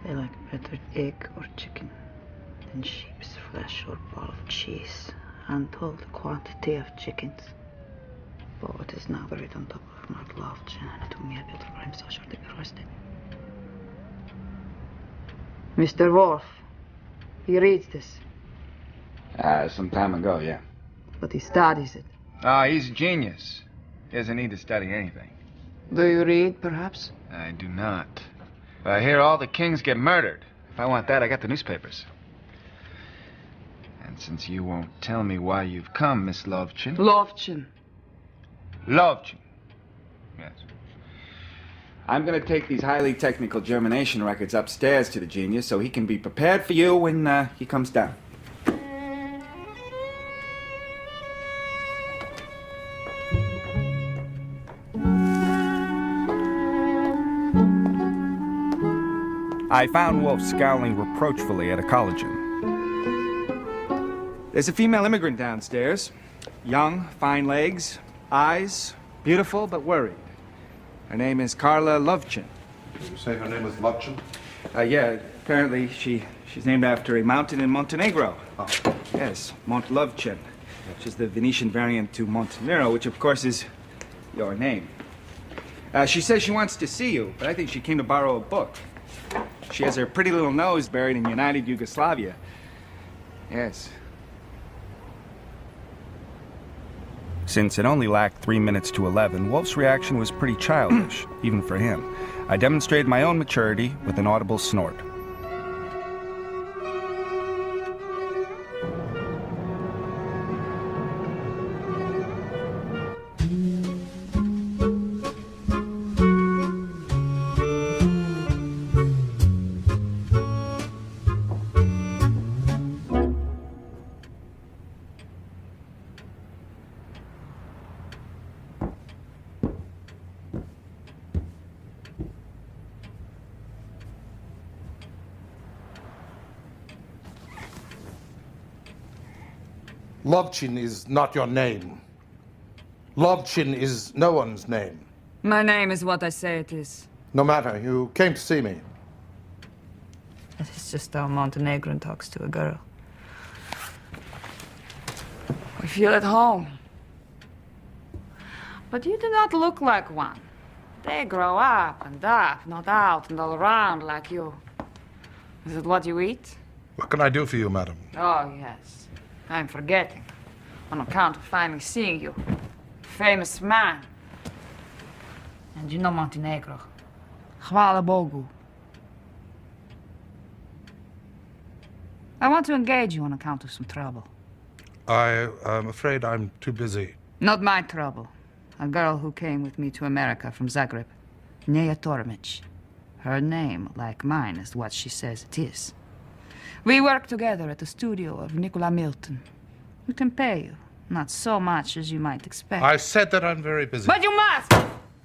They like better egg or chicken than sheep's flesh or ball of cheese. I'm told the quantity of chickens. But is nagrit on top of not loved and to me better I'm so sure to be roasted. Mr. Wolfe, he reads this. Some time ago, yeah. But he studies it. Oh, he's a genius. He doesn't need to study anything. Do you read, perhaps? I do not. I hear all the kings get murdered. If I want that, I got the newspapers. And since you won't tell me why you've come, Miss Lovchin... Lovchin. Lovchin. Yes. I'm going to take these highly technical germination records upstairs to the genius so he can be prepared for you when he comes down. I found Wolfe scowling reproachfully at a collagen. There's a female immigrant downstairs. Young, fine legs, eyes, beautiful but worried. Her name is Carla Lovchin. Did you say her name was Lovchin? Yeah, apparently she's named after a mountain in Montenegro. Oh. Yes, Mont Lovchin, which is the Venetian variant to Mont Nero, which of course is your name. She says she wants to see you, but I think she came to borrow a book. She has her pretty little nose buried in United Yugoslavia. Yes. Since it only lacked 3 minutes to 11, Wolfe's reaction was pretty childish, even for him. I demonstrated my own maturity with an audible snort. Lovchin is not your name. Lovchin is no one's name. My name is what I say it is. No matter, you came to see me. It's just how a Montenegrin talks to a girl. We feel at home. But you do not look like one. They grow up, not out and all around like you. Is it what you eat? What can I do for you, madam? Oh, yes. I'm forgetting. On account of finally seeing you. Famous man. And you know Montenegro. Hvala Bogu. I want to engage you on account of some trouble. I am afraid I'm too busy. Not my trouble. A girl who came with me to America from Zagreb. Neja Tormic. Her name, like mine, is what she says it is. We work together at the studio of Nicola Milton. We can pay you. Not so much as you might expect. I said that I'm very busy. But you must!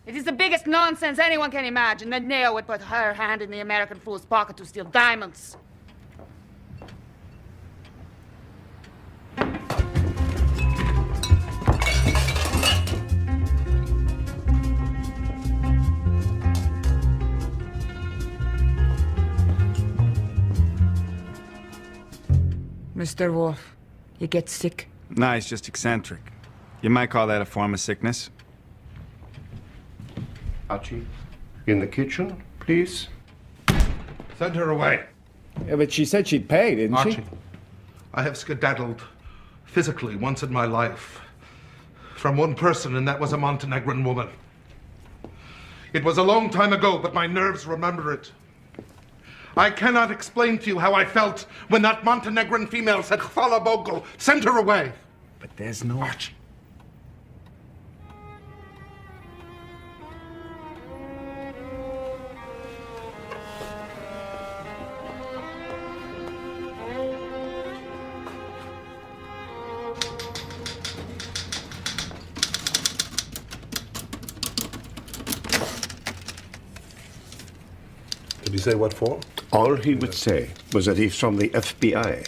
It is the biggest nonsense anyone can imagine that Nero would put her hand in the American fool's pocket to steal diamonds. Mr. Wolfe, you get sick? No, he's just eccentric. You might call that a form of sickness. Archie, in the kitchen, please. Send her away. Yeah, but she said she'd pay, didn't Archie, she? I have skedaddled physically once in my life from one person, and that was a Montenegrin woman. It was a long time ago, but my nerves remember it. I cannot explain to you how I felt when that Montenegrin female said, Hvala Bogu, send her away. But there's no... Archie. Did he say what for? All he would say was that he's from the FBI.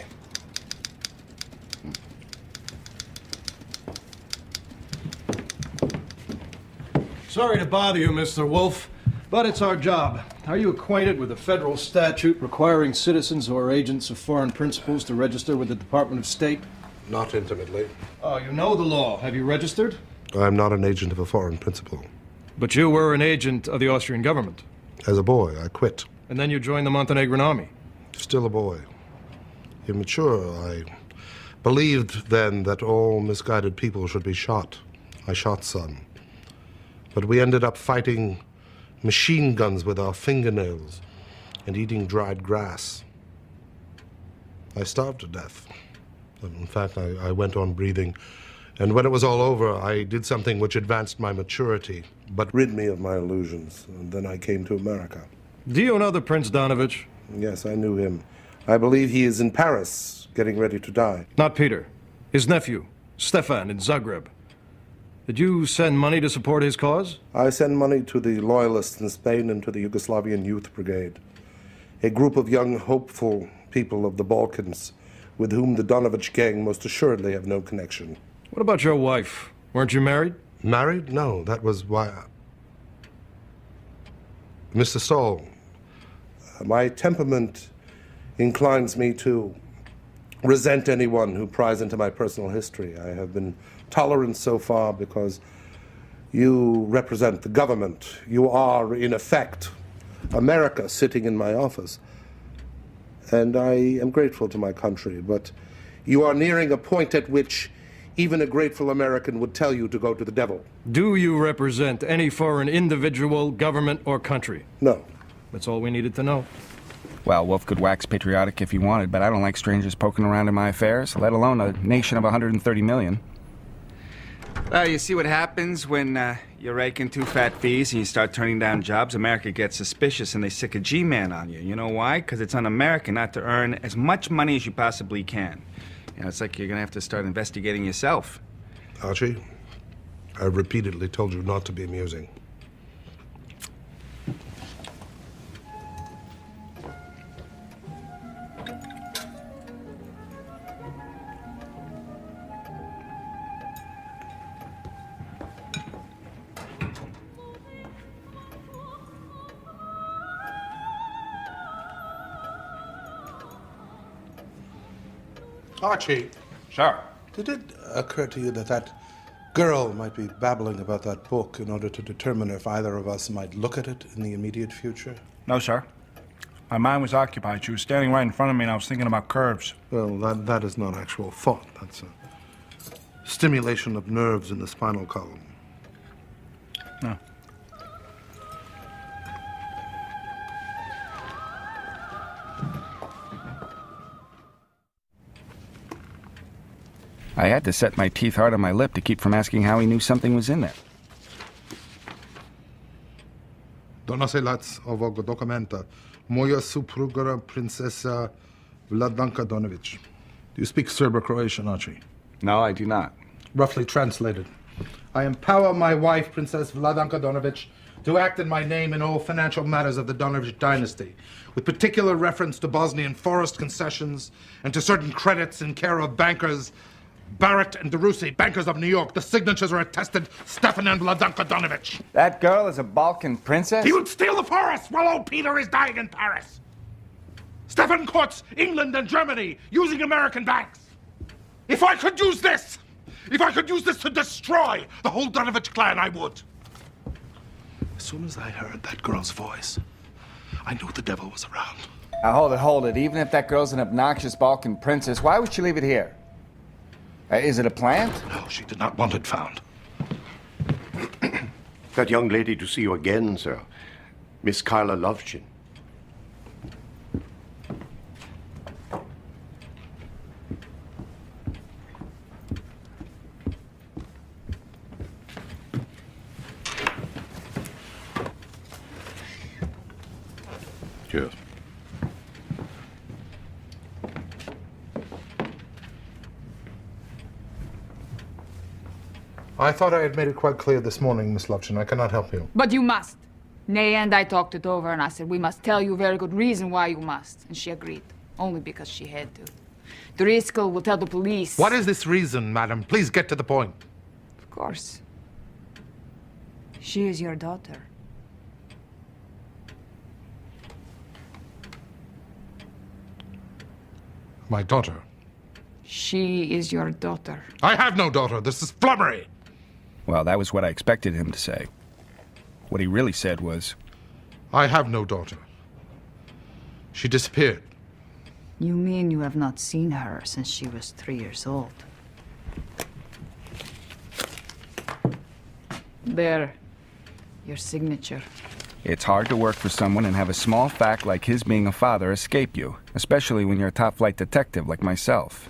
Sorry to bother you, Mr. Wolfe, But it's our job. Are you acquainted with a federal statute requiring citizens or agents of foreign principals to register with the Department of State? Not intimately. Oh, you know the law. Have you registered? I'm not an agent of a foreign principal. But you were an agent of the Austrian government. As a boy, I quit. And then you joined the Montenegrin army. Still a boy. Immature, I believed then that all misguided people should be shot. I shot some. But we ended up fighting machine guns with our fingernails and eating dried grass. I starved to death. In fact, I went on breathing. And when it was all over, I did something which advanced my maturity, but rid me of my illusions. And then I came to America. Do you know the Prince Donovich? Yes, I knew him. I believe he is in Paris, getting ready to die. Not Peter. His nephew, Stefan, in Zagreb. Did you send money to support his cause? I send money to the Loyalists in Spain and to the Yugoslavian Youth Brigade, a group of young, hopeful people of the Balkans with whom the Donovich gang most assuredly have no connection. What about your wife? Weren't you married? Married? No, that was why... Mr. Saul, my temperament inclines me to resent anyone who pries into my personal history. I have been tolerant so far because you represent the government. You are, in effect, America sitting in my office. And I am grateful to my country, but you are nearing a point at which even a grateful American would tell you to go to the devil. Do you represent any foreign individual, government, or country? No. That's all we needed to know. Well, Wolfe could wax patriotic if he wanted, but I don't like strangers poking around in my affairs, let alone a nation of 130 million. Well, you see what happens when you're raking two fat fees and you start turning down jobs? America gets suspicious and they sick a G-man on you. You know why? Because it's un-American not to earn as much money as you possibly can. You know, it's like you're going to have to start investigating yourself. Archie, I've repeatedly told you not to be amusing. Archie. Sure. Did it occur to you that that girl might be babbling about that book in order to determine if either of us might look at it in the immediate future? No, sir. My mind was occupied. She was standing right in front of me, and I was thinking about curves. Well, that is not actual thought. That's a stimulation of nerves in the spinal column. No. I had to set my teeth hard on my lip to keep from asking how he knew something was in there. Donosilac ovoga dokumenta. Moja supruga princesa Vladanka Donovic. Do you speak Serbo-Croatian, Archie? No, I do not. Roughly translated. I empower my wife, Princess Vladanka Donovic, to act in my name in all financial matters of the Donovic dynasty, with particular reference to Bosnian forest concessions and to certain credits in care of bankers Barrett and DeRusi, bankers of New York. The signatures are attested Stefan and Vladanka Donovic. That girl is a Balkan princess? He would steal the forest while old Peter is dying in Paris. Stefan courts England and Germany using American banks. If I could use this to destroy the whole Donovic clan, I would. As soon as I heard that girl's voice, I knew the devil was around. Now, hold it. Even if that girl's an obnoxious Balkan princess, why would she leave it here? Is it a plant? No, she did not want it found. That young lady to see you again, sir. Miss Carla Lovchin. Cheers. I thought I had made it quite clear this morning, Miss Lovchin. I cannot help you. But you must. Naya and I talked it over, and I said, we must tell you a very good reason why you must. And she agreed, only because she had to. Driscoll will tell the police. What is this reason, madam? Please get to the point. Of course. She is your daughter. My daughter. She is your daughter. I have no daughter. This is flummery. Well, that was what I expected him to say. What he really said was, I have no daughter. She disappeared. You mean you have not seen her since she was 3 years old? There. Your signature. it's hard to work for someone and have a small fact like his being a father escape you, especially when you're a top-flight detective like myself.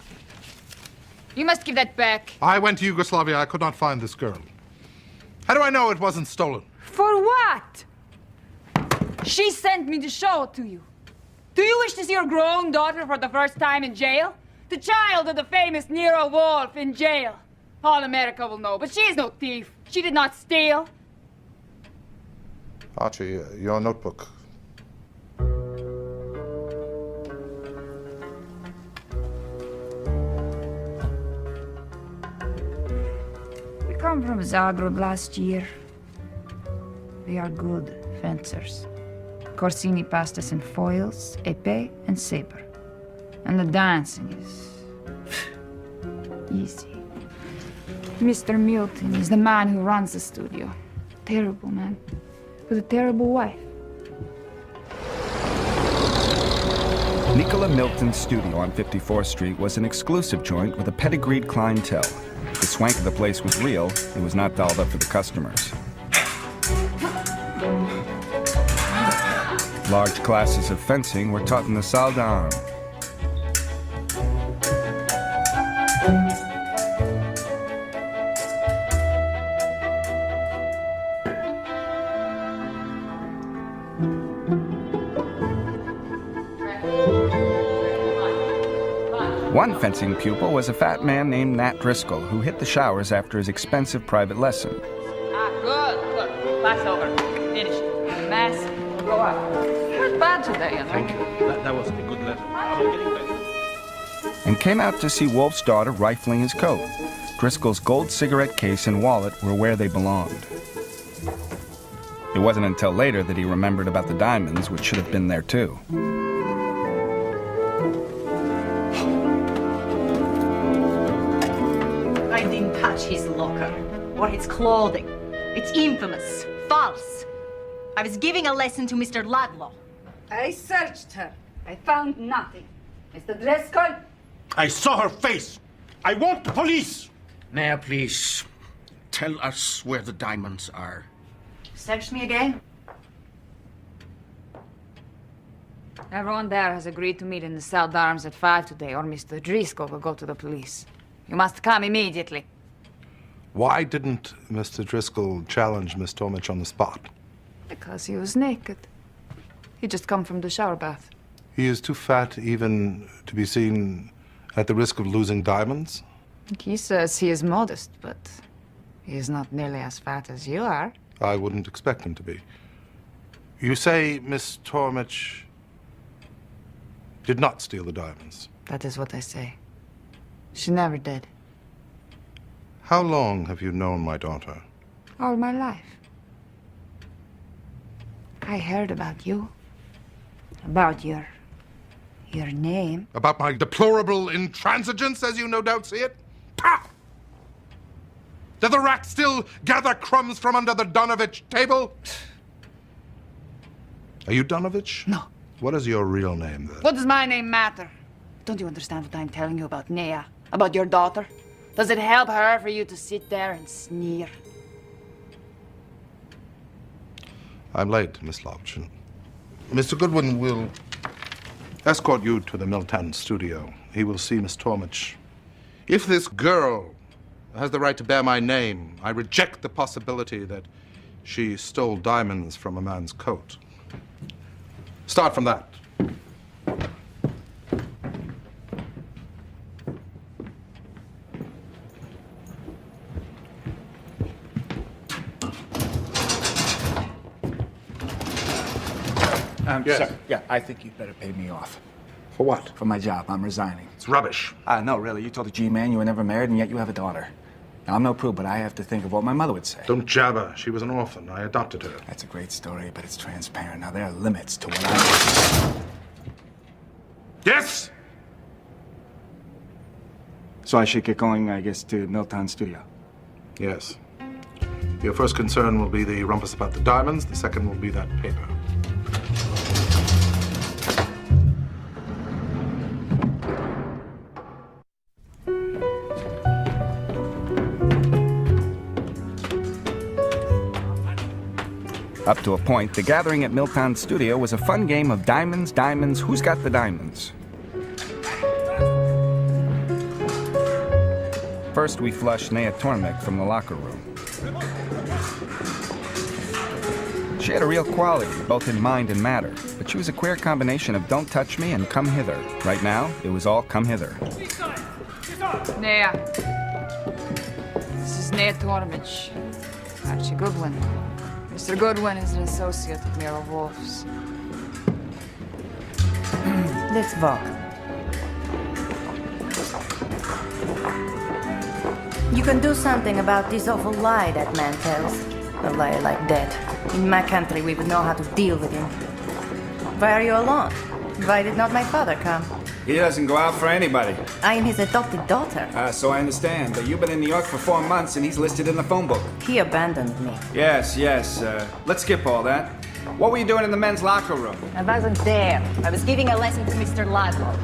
You must give that back. I went to Yugoslavia. I could not find this girl. How do I know it wasn't stolen? For what? She sent me to show it to you. Do you wish to see your grown daughter for the first time in jail? The child of the famous Nero Wolfe in jail. All America will know, but she is no thief. She did not steal. Archie, your notebook. We come from Zagreb last year. We are good fencers. Corsini passed us in foils, épée, and saber. And the dancing is easy. Mr. Milton is the man who runs the studio. Terrible man, with a terrible wife. Nicola Milton's studio on 54th Street was an exclusive joint with a pedigreed clientele. The swank of the place was real, it was not dolled up for the customers. Large classes of fencing were taught in the salle d'armes. One fencing pupil was a fat man named Nat Driscoll, who hit the showers after his expensive private lesson. Good. Pass over. Finished. Mass. Go up. Not bad today, you know. Thank you. That was a good letter. I'm getting better. And came out to see Wolfe's daughter rifling his coat. Driscoll's gold cigarette case and wallet were where they belonged. It wasn't until later that he remembered about the diamonds, which should have been there too. I didn't touch his locker or his clothing. It's infamous, false. I was giving a lesson to Mr. Ludlow. I searched her. I found nothing. Mr. Driscoll? I saw her face. I want the police. Mayor, please, tell us where the diamonds are. Search me again? Everyone there has agreed to meet in the salle d'armes at 5 today, or Mr. Driscoll will go to the police. You must come immediately. Why didn't Mr. Driscoll challenge Miss Tomich on the spot? Because he was naked. He just come from the shower bath. He is too fat even to be seen at the risk of losing diamonds? He says he is modest, but he is not nearly as fat as you are. I wouldn't expect him to be. You say Miss Tormich did not steal the diamonds? That is what I say. She never did. How long have you known my daughter? All my life. I heard about you. About your name. About my deplorable intransigence, as you no doubt see it? Pah! Do the rats still gather crumbs from under the Donovich table? Are you Donovich? No. What is your real name, then? What does my name matter? Don't you understand what I'm telling you about Nea? About your daughter? Does it help her for you to sit there and sneer? I'm late, Miss Lobchin. Mr. Goodwin will escort you to the Milton studio. He will see Miss Tormich. If this girl has the right to bear my name, I reject the possibility that she stole diamonds from a man's coat. Start from that. Yes. Sir, yeah, I think you'd better pay me off. For what? For my job. I'm resigning. It's rubbish. No, really. You told the G-man you were never married, and yet you have a daughter. Now, I'm no prude, but I have to think of what my mother would say. Don't jabber. She was an orphan. I adopted her. That's a great story, but it's transparent. Now, there are limits to what I... Yes! So I should get going, I guess, to Milltown Studio. Yes. Your first concern will be the rumpus about the diamonds. The second will be that paper. Up to a point, the gathering at Milltown Studio was a fun game of diamonds, diamonds, who's got the diamonds? First, we flushed Nea Tormek from the locker room. She had a real quality, both in mind and matter, but she was a queer combination of don't touch me and come hither. Right now, it was all come hither. Nea. This is Nea Tormich. Archie Goodwin. Mr. Goodwin is an associate of Nero Wolfe's. Let's walk. You can do something about this awful lie that man tells. A liar like that. In my country, we would know how to deal with him. Why are you alone? Why did not my father come? He doesn't go out for anybody. I am his adopted daughter. So I understand. But you've been in New York for 4 months, and he's listed in the phone book. He abandoned me. Yes. Let's skip all that. What were you doing in the men's locker room? I wasn't there. I was giving a lesson to Mr. Ladlow.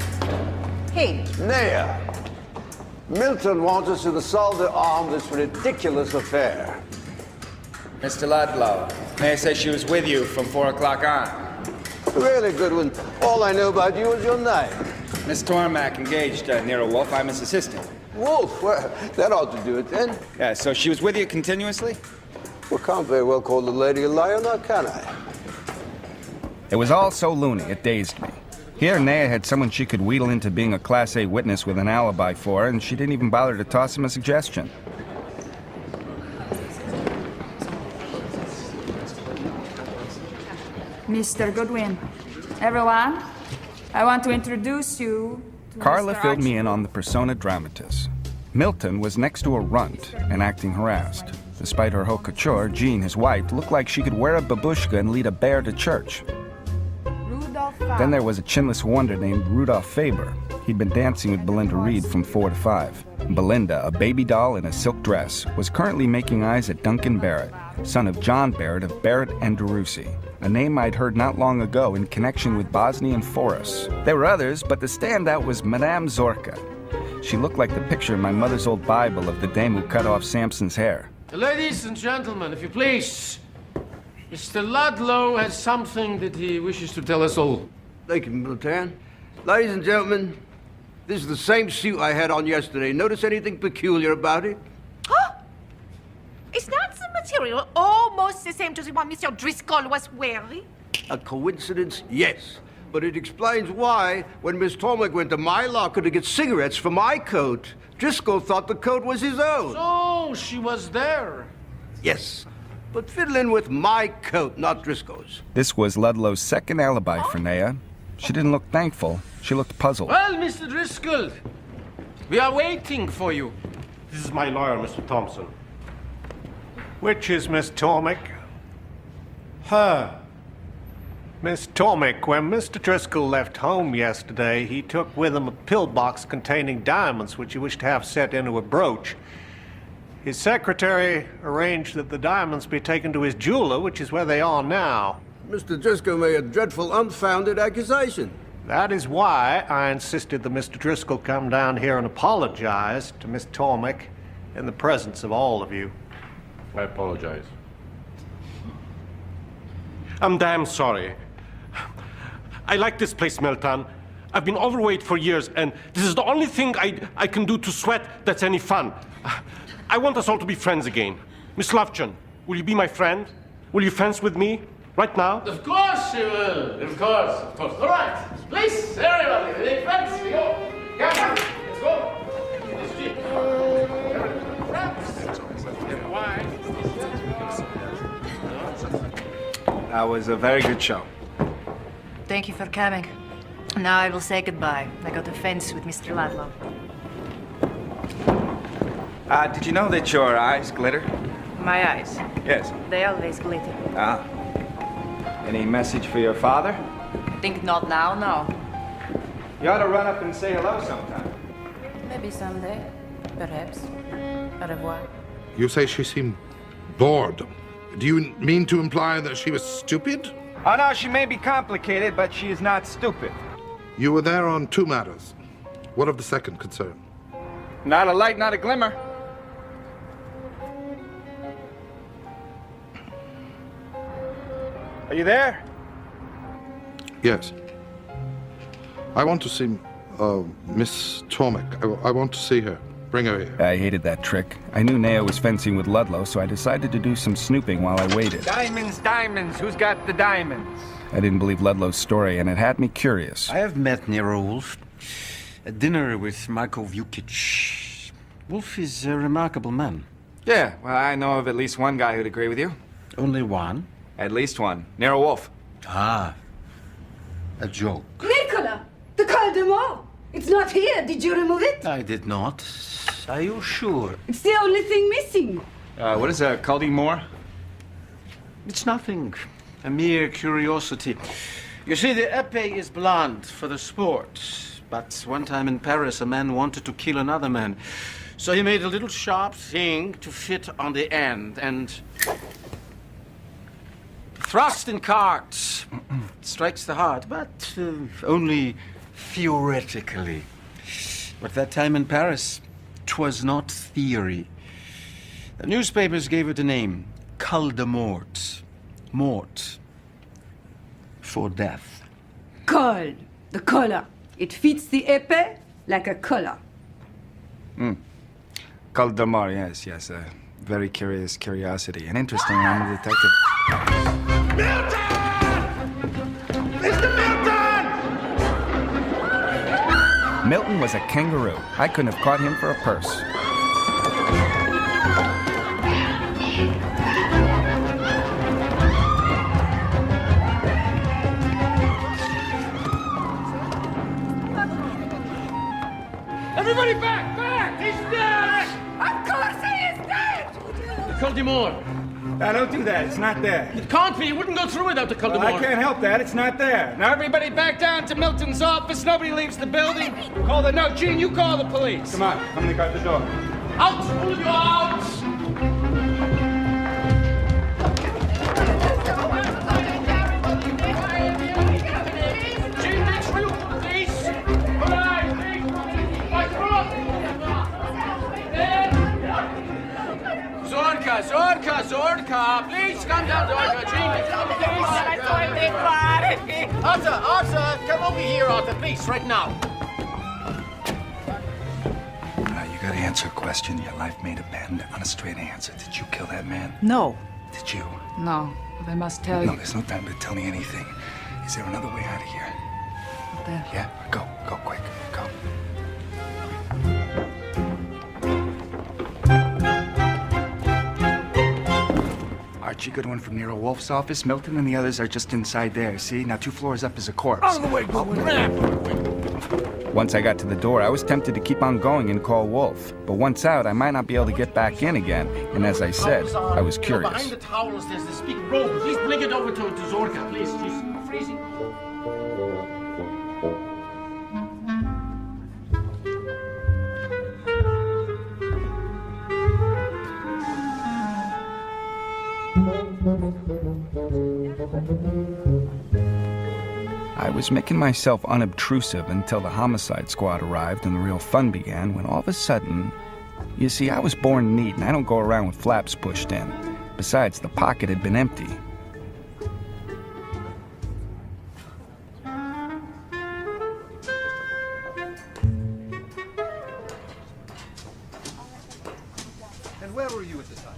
Hey. Nea, Milton wants us to solve the arm this ridiculous affair. Mr. Ludlow, Nea says she was with you from 4 o'clock on. Really, Goodwin, all I know about you is your name. Miss Tormak engaged Nero Wolfe. I'm his assistant. Wolfe? Well, that ought to do it then. Yeah, so she was with you continuously? Well, can't very well call the lady a liar, now can I? It was all so loony, it dazed me. Here, Nea had someone she could wheedle into being a Class A witness with an alibi for, and she didn't even bother to toss him a suggestion. Mr. Goodwin. Everyone, I want to introduce you to Carla Mr. filled me Archie. in on the persona dramatis. Milton was next to a runt and acting harassed. Despite her haute couture, Jean, his wife, looked like she could wear a babushka and lead a bear to church. Rudolph Then there was a chinless wonder named Rudolph Faber. He'd been dancing with Belinda Reed from 4 to 5. Belinda, a baby doll in a silk dress, was currently making eyes at Duncan Barrett, son of John Barrett of Barrett and DeRusi, a name I'd heard not long ago in connection with Bosnian forests. There were others, but the standout was Madame Zorka. She looked like the picture in my mother's old Bible of the dame who cut off Samson's hair. Ladies and gentlemen, if you please, Mr. Ludlow has something that he wishes to tell us all. Thank you, Milton. Ladies and gentlemen, this is the same suit I had on yesterday. Notice anything peculiar about it? Is not the material almost the same to the one Mr. Driscoll was wearing? A coincidence? Yes. But it explains why, when Miss Tormek went to my locker to get cigarettes for my coat, Driscoll thought the coat was his own. So, she was there. Yes. But fiddling with my coat, not Driscoll's. This was Ludlow's second alibi for Nea. She didn't look thankful. She looked puzzled. Well, Mr. Driscoll, we are waiting for you. This is my lawyer, Mr. Thompson. Which is Miss Tormek? Her. Miss Tormek, when Mr. Driscoll left home yesterday, he took with him a pillbox containing diamonds which he wished to have set into a brooch. His secretary arranged that the diamonds be taken to his jeweler, which is where they are now. Mr. Driscoll made a dreadful, unfounded accusation. That is why I insisted that Mr. Driscoll come down here and apologize to Miss Tormek in the presence of all of you. I apologize. I'm damn sorry. I like this place, Milton. I've been overweight for years, and this is the only thing I can do to sweat that's any fun. I want us all to be friends again. Miss Lufton, will you be my friend? Will you fence with me right now? Of course she will. Of course. All right. Please, everybody, make friends. Go. Come on. Let's go. This jeep. That was a very good show. Thank you for coming. Now I will say goodbye. I got a fence with Mr. Ladlow. Did you know that your eyes glitter? My eyes. Yes. They always glitter. Any message for your father? I think not now, no. You ought to run up and say hello sometime. Maybe someday. Perhaps. Au revoir. You say she seemed bored. Do you mean to imply that she was stupid? Oh, no, she may be complicated, but she is not stupid. You were there on two matters. What of the second concern? Not a light, not a glimmer. Are you there? Yes. I want to see Miss Tormek. I want to see her. Bring her here. I hated that trick. I knew Neo was fencing with Ludlow, so I decided to do some snooping while I waited. Diamonds, diamonds. Who's got the diamonds? I didn't believe Ludlow's story, and it had me curious. I have met Nero Wolfe at dinner with Marko Vukic. Wolfe is a remarkable man. Yeah, well, I know of at least one guy who'd agree with you. Only one? At least one. Nero Wolfe. Ah, a joke. Nicola! The Col de Mort! It's not here. Did you remove it? I did not. Are you sure? It's the only thing missing. What is a Col de Mort? It's nothing. A mere curiosity. You see, the épée is blonde for the sport. But one time in Paris, a man wanted to kill another man. So he made a little sharp thing to fit on the end and thrust in cards. Strikes the heart, but only theoretically. But that time in Paris, 'twas not theory. The newspapers gave it a name, Col de Mort. Mort. For death. Col. The collar. It fits the épée like a collar. Col de Mort, yes. A very curious curiosity. An interesting one, a detective. Milton was a kangaroo. I couldn't have caught him for a purse. Everybody back! Back! He's dead! Of course he is dead! The Col de Mort. Now, don't do that. It's not there. It can't be. It wouldn't go through without the Col de Well, Mort. I can't help that. It's not there. Now, everybody back down to Milton's office. Nobody leaves the building. Call the... No, Gene, you call the police. Come on. I'm gonna guard the door. Out! All of you out! Gene, make sure you call the police. Come on, Zorka! Please come down, Zorka. Gene, call the police. Arthur, come over here, Arthur, please, right now. You gotta answer a question. Your life may depend on a straight answer. Did you kill that man? No. Did you? No, but I must tell No, you. there's no time to tell me anything. Is there another way out of here? There. Yeah? Go quick. Go. Archie, good one from Nero Wolfe's office. Milton and the others are just inside there. See? Now 2 floors up is a corpse. Out of the way, go. Once I got to the door, I was tempted to keep on going and call Wolfe. But once out, I might not be able to get back in again. And as I said, I was curious. Behind the towels, there's this big rope. Please bring it over to Zorka, please. She's freezing. I was making myself unobtrusive until the homicide squad arrived and the real fun began, when all of a sudden... You see, I was born neat, and I don't go around with flaps pushed in. Besides, the pocket had been empty. And where were you at the time?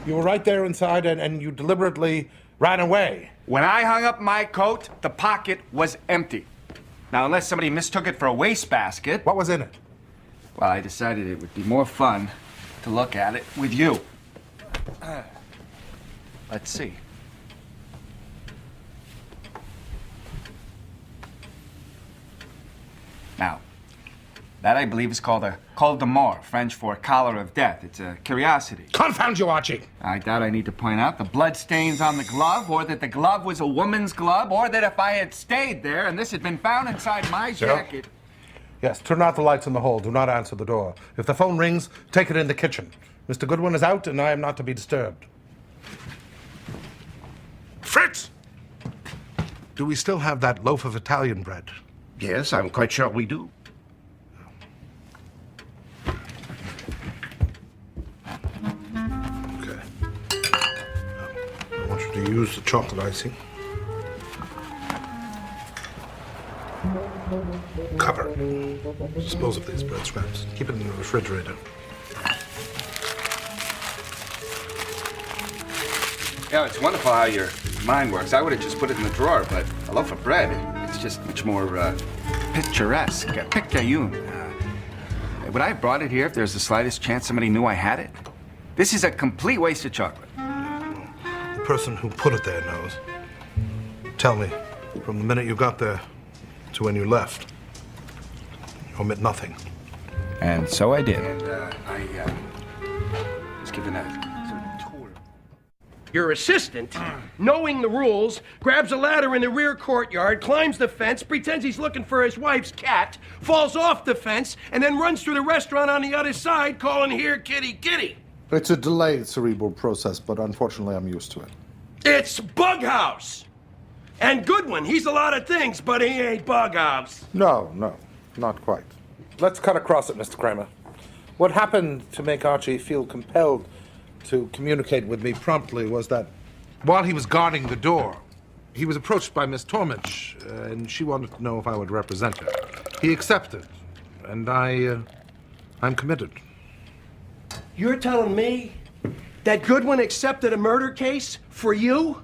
You were right there inside, and you deliberately ran away. When I hung up my coat, the pocket was empty. Now, unless somebody mistook it for a wastebasket. What was in it? Well, I decided it would be more fun to look at it with you. Let's see. Now, that I believe is called a col de mort, French for collar of death. It's a curiosity. Confound you, Archie! I doubt I need to point out the blood stains on the glove, or that the glove was a woman's glove, or that if I had stayed there and this had been found inside my jacket... Yes, turn out the lights in the hall. Do not answer the door. If the phone rings, take it in the kitchen. Mr. Goodwin is out, and I am not to be disturbed. Fritz! Do we still have that loaf of Italian bread? Yes, I'm quite sure we do. Okay. I want you to use the chocolate icing. Cover. Dispose of these bread scraps. Keep it in the refrigerator. Yeah, it's wonderful how your mind works. I would have just put it in the drawer, but a loaf of bread, it's just much more picturesque. Picayune. Would I have brought it here if there's the slightest chance somebody knew I had it? This is a complete waste of chocolate. The person who put it there knows. Tell me, from the minute you got there to when you left, you omit nothing. And so I did. And I was given a sort of tour. Your assistant, knowing the rules, grabs a ladder in the rear courtyard, climbs the fence, pretends he's looking for his wife's cat, falls off the fence, and then runs through the restaurant on the other side, calling, "Here, kitty, kitty." It's a delayed cerebral process, but unfortunately I'm used to it. It's Bughouse! And Goodwin, he's a lot of things, but he ain't Bughouse. No, not quite. Let's cut across it, Mr. Kramer. What happened to make Archie feel compelled to communicate with me promptly was that while he was guarding the door, he was approached by Miss Tormich, and she wanted to know if I would represent her. He accepted, and I'm committed. You're telling me that Goodwin accepted a murder case for you?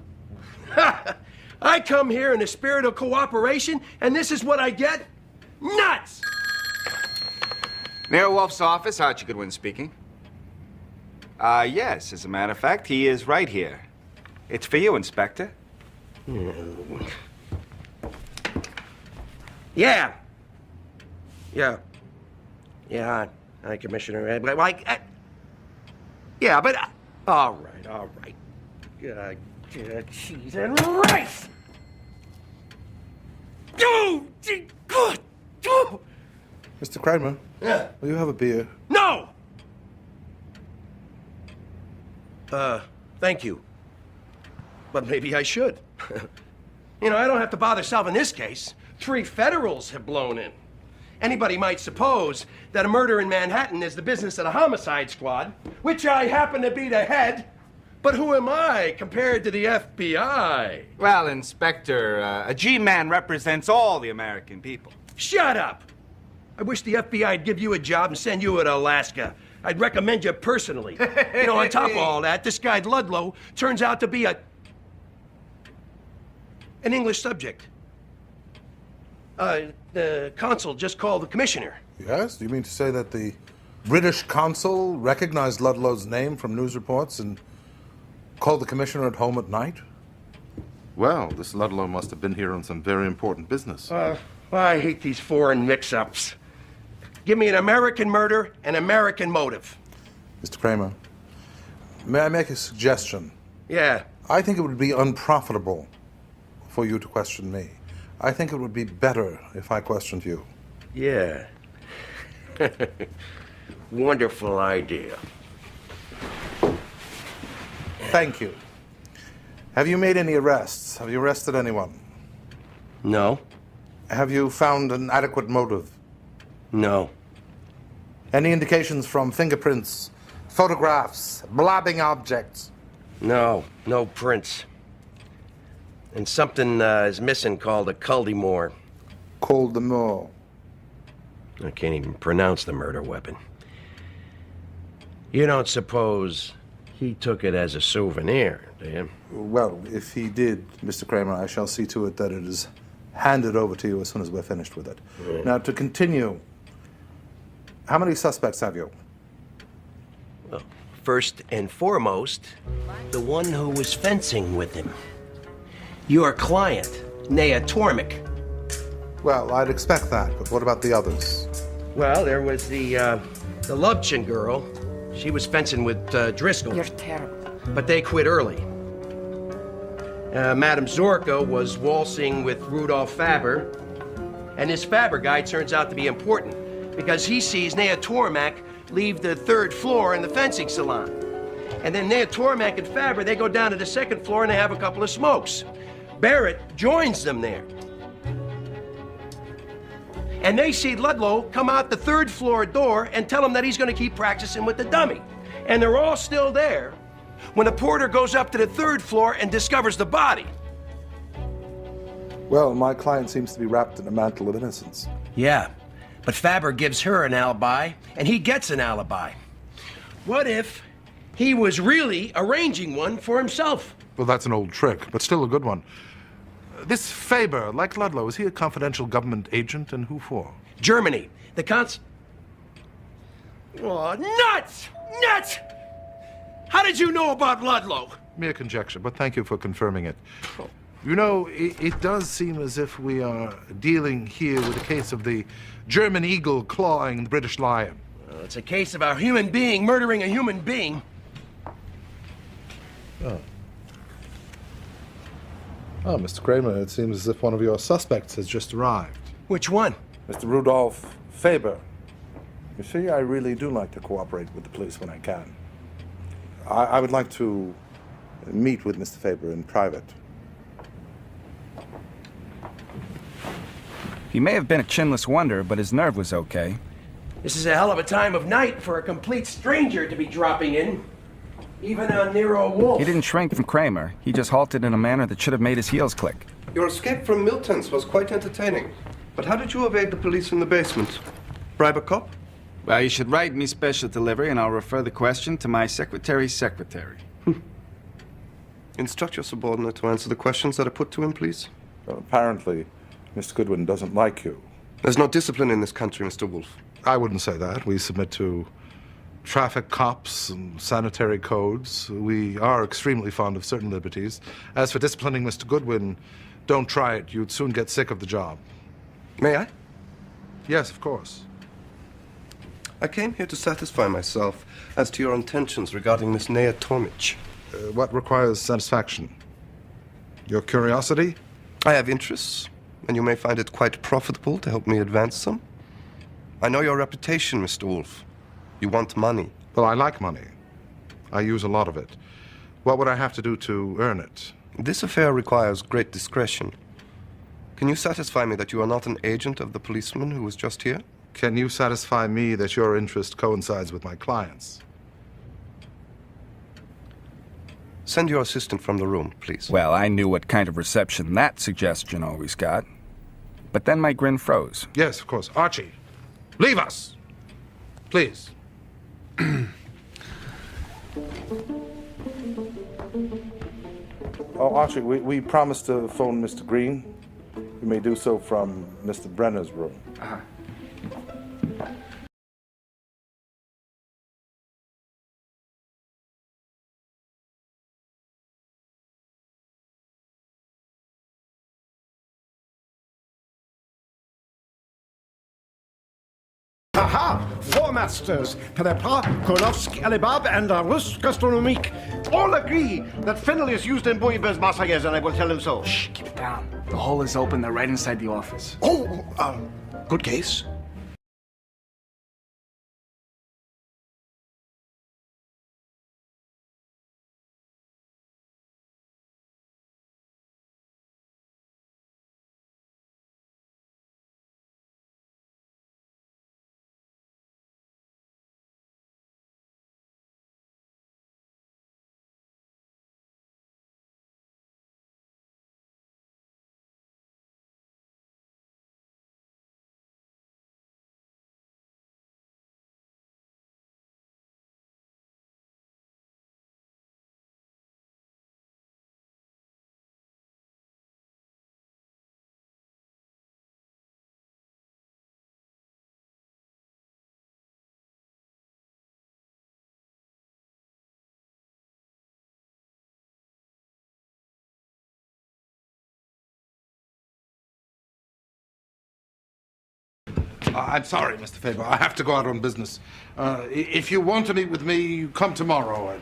I come here in a spirit of cooperation, and this is what I get? Nuts! Nero Wolfe's office, Archie Goodwin speaking. Yes, as a matter of fact, he is right here. It's for you, Inspector. Yeah. Hi, Commissioner. Yeah, but... all right. Cheese and rice! Oh, good! Oh. Mr. Kramer, will you have a beer? No! Thank you. But maybe I should. I don't have to bother solving this case. 3 federals have blown in. Anybody might suppose that a murder in Manhattan is the business of the homicide squad, which I happen to be the head. But who am I compared to the FBI? Well, Inspector, a G-man represents all the American people. Shut up! I wish the FBI'd give you a job and send you to Alaska. I'd recommend you personally. On top of all that, this guy Ludlow turns out to be an English subject. The consul just called the commissioner. Yes? Do you mean to say that the British consul recognized Ludlow's name from news reports and called the commissioner at home at night? Well, this Ludlow must have been here on some very important business. I hate these foreign mix-ups. Give me an American murder and American motive. Mr. Kramer, may I make a suggestion? Yeah. I think it would be unprofitable for you to question me. I think it would be better if I questioned you. Yeah. Wonderful idea. Thank you. Have you made any arrests? Have you arrested anyone? No. Have you found an adequate motive? No. Any indications from fingerprints, photographs, blabbing objects? No prints. And something is missing called a Culdemore. Culdemore. I can't even pronounce the murder weapon. You don't suppose he took it as a souvenir, did he? Well, if he did, Mr. Kramer, I shall see to it that it is handed over to you as soon as we're finished with it. Now, to continue, how many suspects have you? Well, first and foremost, the one who was fencing with him. Your client, Nea Tormek. Well, I'd expect that, but what about the others? Well, there was the Lubchin girl. She was fencing with Driscoll. You're terrible. But they quit early. Madame Zorka was waltzing with Rudolf Faber. And this Faber guy turns out to be important because he sees Nea Tormek leave the 3rd floor in the fencing salon. And then Nea Tormek and Faber, they go down to the 2nd floor and they have a couple of smokes. Barrett joins them there. And they see Ludlow come out the 3rd floor door and tell him that he's going to keep practicing with the dummy. And they're all still there when the porter goes up to the 3rd floor and discovers the body. Well, my client seems to be wrapped in a mantle of innocence. Yeah, but Faber gives her an alibi, and he gets an alibi. What if he was really arranging one for himself? Well, that's an old trick, but still a good one. This Faber, like Ludlow, is he a confidential government agent, and who for? Germany. Oh, nuts! Nuts! How did you know about Ludlow? Mere conjecture, but thank you for confirming it. You know, it does seem as if we are dealing here with a case of the German eagle clawing the British lion. Well, it's a case of a human being murdering a human being. Oh. Oh, Mr. Kramer, it seems as if one of your suspects has just arrived. Which one? Mr. Rudolf Faber. You see, I really do like to cooperate with the police when I can. I would like to meet with Mr. Faber in private. He may have been a chinless wonder, but his nerve was okay. This is a hell of a time of night for a complete stranger to be dropping in. Even on Nero Wolfe. He didn't shrink from Kramer. He just halted in a manner that should have made his heels click. Your escape from Milton's was quite entertaining. But how did you evade the police in the basement? Bribe a cop? Well, you should write me special delivery, and I'll refer the question to my secretary's secretary. Instruct your subordinate to answer the questions that are put to him, please. Well, apparently, Mr. Goodwin doesn't like you. There's no discipline in this country, Mr. Wolfe. I wouldn't say that. We submit to traffic cops and sanitary codes. We are extremely fond of certain liberties. As for disciplining Mr. Goodwin, don't try it. You'd soon get sick of the job. May I? Yes, of course. I came here to satisfy myself as to your intentions regarding Miss Nea Tormek. What requires satisfaction? Your curiosity? I have interests, and you may find it quite profitable to help me advance them. I know your reputation, Mr. Wolfe. You want money. Well, I like money. I use a lot of it. What would I have to do to earn it? This affair requires great discretion. Can you satisfy me that you are not an agent of the policeman who was just here? Can you satisfy me that your interest coincides with my client's? Send your assistant from the room, please. Well, I knew what kind of reception that suggestion always got. But then my grin froze. Yes, of course. Archie, leave us! Please. Oh, Archie, we promised to phone Mr. Green. You may do so from Mr. Brenner's room. Uh-huh. Aha! Four masters, Pelepra, Kolowski, Alibab, and Rus Gastronomique, all agree that fennel is used in Bouillabaisse Marseillaise, and I will tell him so. Shh, keep it down. The hole is open. They're right inside the office. Oh, good case. I'm sorry, Mr. Faber. I have to go out on business. If you want to meet with me, you come tomorrow.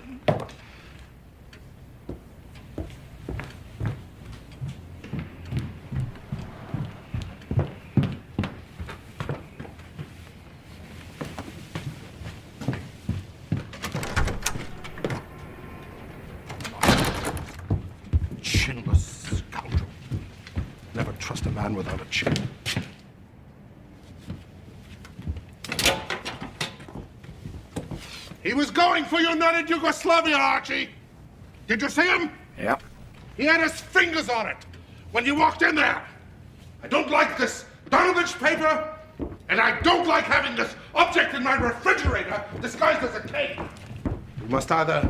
Chinless scoundrel. Never trust a man without a chin. He was going for United Yugoslavia, Archie. Did you see him? Yep. He had his fingers on it when you walked in there. I don't like this Donovich paper, and I don't like having this object in my refrigerator disguised as a cake. We must either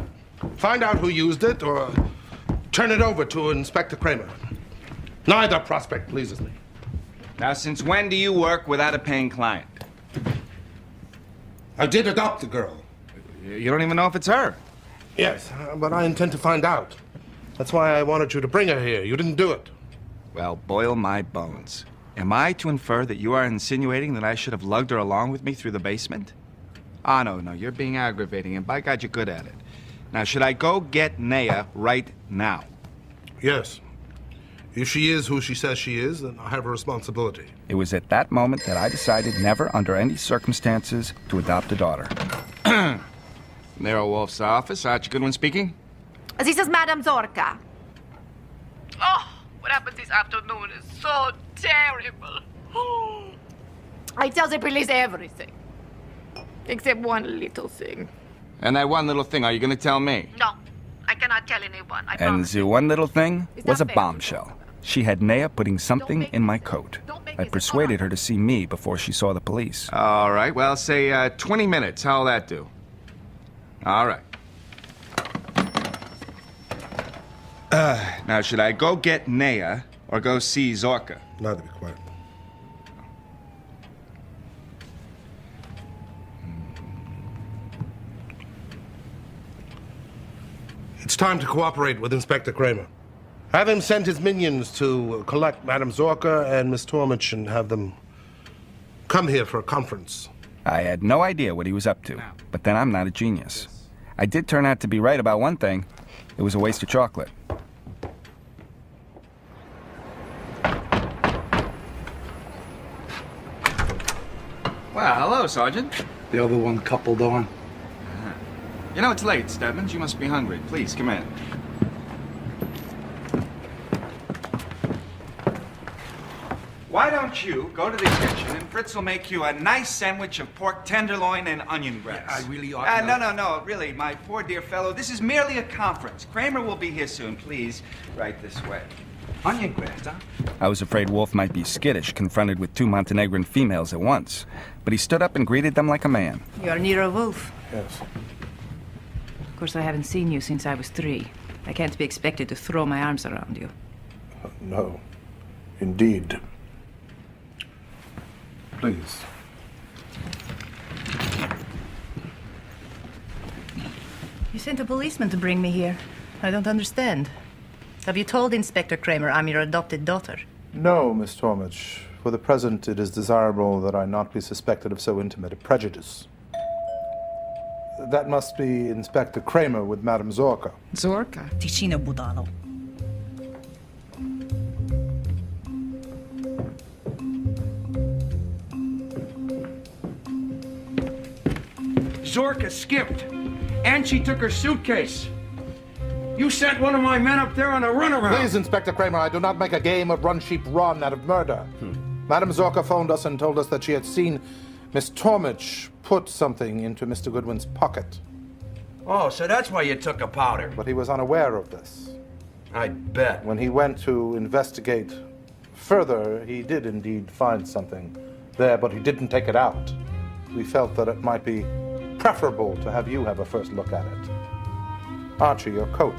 find out who used it or turn it over to Inspector Kramer. Neither prospect pleases me. Now, since when do you work without a paying client? I did adopt the girl. You don't even know if it's her. Yes, but I intend to find out. That's why I wanted you to bring her here. You didn't do it. Well, boil my bones. Am I to infer that you are insinuating that I should have lugged her along with me through the basement? Ah, no, you're being aggravating, and by God, you're good at it. Now, should I go get Naya right now? Yes. If she is who she says she is, then I have a responsibility. It was at that moment that I decided never, under any circumstances, to adopt a daughter. Nero Wolfe's office. Archie Goodwin speaking. This is Madame Zorka. Oh, what happened this afternoon is so terrible. I tell the police everything. Except one little thing. And that one little thing, are you going to tell me? No, I cannot tell anyone. I And promise. the one little thing Is was a that fair? bombshell. She had Naya putting something in my coat. I persuaded her to see me before she saw the police. All right, well, say 20 minutes. How'll that do? All right. Now, should I go get Naya or go see Zorka? Neither, be quiet. It's time to cooperate with Inspector Kramer. Have him send his minions to collect Madame Zorka and Miss Tormich and have them come here for a conference. I had no idea what he was up to, but then I'm not a genius. I did turn out to be right about one thing. It was a waste of chocolate. Well, hello, Sergeant. The other one coupled on. You know, it's late, Stebbins. You must be hungry. Please, come in. Why don't you go to the kitchen and Fritz will make you a nice sandwich of pork tenderloin and onion grass. I really ought to. No, really, my poor dear fellow. This is merely a conference. Kramer will be here soon. Please, right this way. Onion grass, huh? I was afraid Wolfe might be skittish, confronted with two Montenegrin females at once. But he stood up and greeted them like a man. You're Nero Wolfe. Yes. Of course, I haven't seen you since I was 3. I can't be expected to throw my arms around you. No. Indeed. Please. You sent a policeman to bring me here. I don't understand. Have you told Inspector Kramer I'm your adopted daughter? No, Miss Tormich. For the present, it is desirable that I not be suspected of so intimate a prejudice. That must be Inspector Kramer with Madame Zorka. Zorka? Ticino Budalo. Zorka skipped, and she took her suitcase. You sent one of my men up there on a runaround. Please, Inspector Kramer, I do not make a game of run sheep run out of murder. Madame Zorka phoned us and told us that she had seen Miss Tormich put something into Mr. Goodwin's pocket. Oh, so that's why you took a powder. But he was unaware of this. I bet. When he went to investigate further, he did indeed find something there, but he didn't take it out. We felt that it might be preferable to have you have a first look at it. Archie, your coat.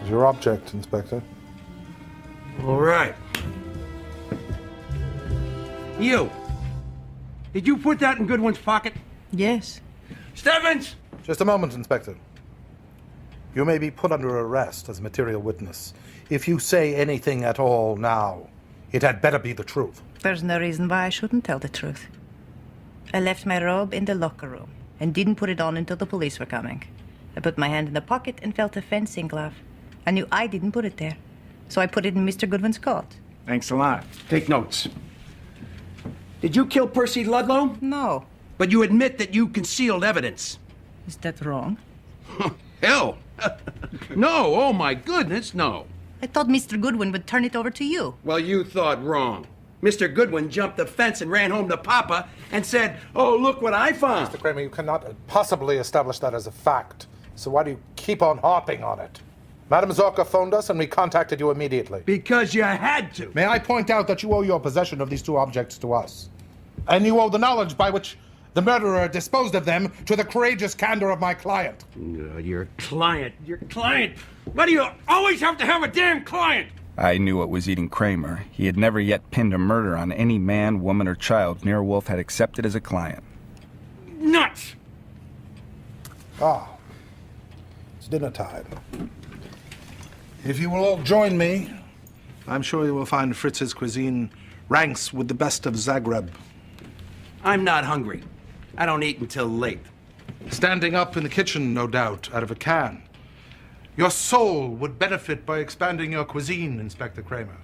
Your object, Inspector. All right. You. Did you put that in Goodwin's pocket? Yes. Stebbins! Just a moment, Inspector. You may be put under arrest as a material witness. If you say anything at all now, it had better be the truth. There's no reason why I shouldn't tell the truth. I left my robe in the locker room and didn't put it on until the police were coming. I put my hand in the pocket and felt a fencing glove. I knew I didn't put it there, so I put it in Mr. Goodwin's coat. Thanks a lot. Take notes. Did you kill Percy Ludlow? No. But you admit that you concealed evidence. Is that wrong? Hell! No, oh my goodness, no. I thought Mr. Goodwin would turn it over to you. Well, you thought wrong. Mr. Goodwin jumped the fence and ran home to Papa and said, "Oh, look what I found." Mr. Kramer, you cannot possibly establish that as a fact. So why do you keep on harping on it? Madame Zorka phoned us and we contacted you immediately. Because you had to. May I point out that you owe your possession of these two objects to us? And you owe the knowledge by which the murderer disposed of them to the courageous candor of my client. Your client. Why do you always have to have a damn client? I knew what was eating Kramer. He had never yet pinned a murder on any man, woman, or child Nero Wolfe had accepted as a client. Nuts! Ah, it's dinner time. If you will all join me, I'm sure you will find Fritz's cuisine ranks with the best of Zagreb. I'm not hungry. I don't eat until late. Standing up in the kitchen, no doubt, out of a can. Your soul would benefit by expanding your cuisine, Inspector Kramer.